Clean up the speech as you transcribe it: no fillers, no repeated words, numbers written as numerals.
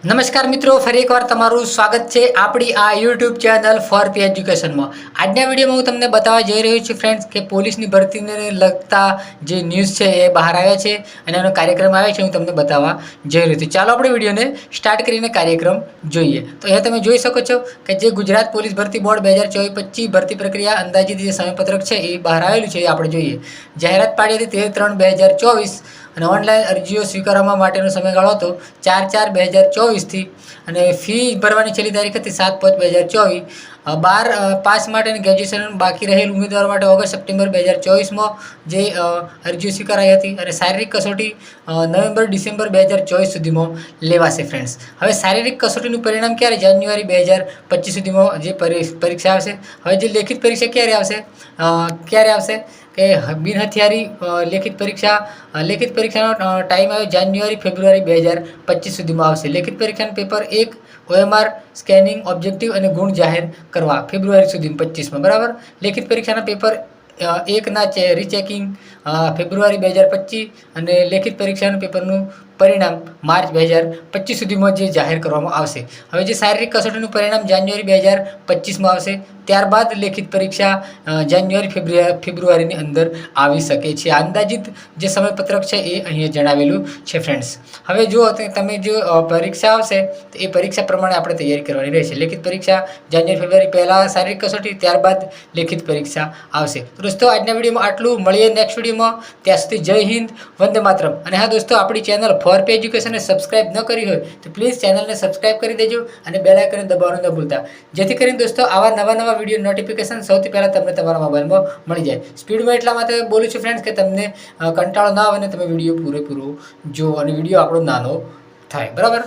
નમસ્કાર મિત્રો, ફરી એકવાર તમારું સ્વાગત છે આપણી આ યુટ્યુબ ચેનલ ફોર પી એજ્યુકેશનમાં। આજના વિડીયોમાં હું તમને બતાવવા જઈ રહ્યો છું ફ્રેન્ડ્સ કે પોલીસની ભરતીને લગતા જે ન્યૂઝ છે એ બહાર આવ્યા છે અને એનો કાર્યક્રમ આવે છે, હું તમને બતાવવા જઈ રહ્યો છું। ચાલો આપણે વિડીયોને સ્ટાર્ટ કરીને કાર્યક્રમ જોઈએ। તો અહીંયા તમે જોઈ શકો છો કે જે ગુજરાત પોલીસ ભરતી બોર્ડ 2024-25 ભરતી પ્રક્રિયા અંદાજિત જે સમયપત્રક છે એ બહાર આવેલું છે, એ આપણે જોઈએ। જાહેરાત પાડી હતી 13/3/2024 અને ઓનલાઈન અરજીઓ સ્વીકારવા માટેનો સમયગાળો હતો 4/4/2024 અને ફી ભરવાની છેલ્લી તારીખ હતી 7/5/2024। 12 પાસ માટે અને ગ્રેજ્યુએશન બાકી રહેલ ઉમેદવારો માટે ઓગસ્ટ-સપ્ટેમ્બર 2024માં જે અરજીઓ સ્વીકારાઈ હતી અને શારીરિક કસોટી નવેમ્બર-ડિસેમ્બર 2024 સુધીમાં લેવાશે ફ્રેન્ડ્સ। હવે શારીરિક કસોટીનું પરિણામ ક્યારે? જાન્યુઆરી 2025 સુધીમાં જે પરીક્ષા આવશે। હવે જે લેખિત પરીક્ષા ક્યારે આવશે કે બિન હથિયારી લેખિત પરીક્ષાનો ટાઈમ આવે જાન્યુઆરી-ફેબ્રુઆરી 2025 સુધીમાં આવશે। લેખિત પરીક્ષાનું પેપર 1 OMR સ્કેનિંગ ઓબ્જેક્ટિવ અને ગુણ જાહેર કરવા ફેબ્રુઆરી સુધી 25માં બરાબર। લેખિત પરીક્ષાના પેપર 1ના રીચેકિંગ ફેબ્રુઆરી 2025 અને લેખિત પરીક્ષાનું પેપરનું પરિણામ માર્ચ 2025 સુધીમાં જે જાહેર કરવામાં આવશે। હવે જે શારીરિક કસોટીનું પરિણામ જાન્યુઆરી 2025માં આવશે, ત્યારબાદ લેખિત પરીક્ષા જાન્યુઆરી-ફેબ્રુઆરીની અંદર આવી શકે છે। અંદાજિત જે સમયપત્રક છે એ અહીંયા જણાવેલું છે ફ્રેન્ડ્સ। હવે જો તમે જો પરીક્ષા આવશે તો એ પરીક્ષા પ્રમાણે આપણે તૈયારી કરવાની રહેશે। લેખિત પરીક્ષા જાન્યુઆરી-ફેબ્રુઆરી પહેલાં શારીરિક કસોટી, ત્યારબાદ લેખિત પરીક્ષા આવશે। તો દોસ્તો આજના વિડીયોમાં આટલું, મળીએ નેક્સ્ટ વિડીયોમાં। ત્યાં સુધી જય હિન્દ, વંદે માતરમ। અને હા દોસ્તો, આપણી ચેનલ ફોર પી એજ્યુકેશનને સબસ્ક્રાઇબ ન કરી હોય તો પ્લીઝ ચેનલને સબસ્ક્રાઇબ કરી દેજો અને બેલ આઇકનને દબાવવાનું ન ભૂલતા, જેથી કરીને દોસ્તો આવા નવા વિડીયો નોટિફિકેશન સૌથી પહેલાં તમને તમારા મોબાઈલમાં મળી જાય। સ્પીડમાં એટલા માટે બોલું છું ફ્રેન્ડ્સ કે તમને કંટાળો ના આવે ને તમે વિડીયો પૂરેપૂરો જુઓ અને વિડીયો આપણો નાનો થાય, બરાબર।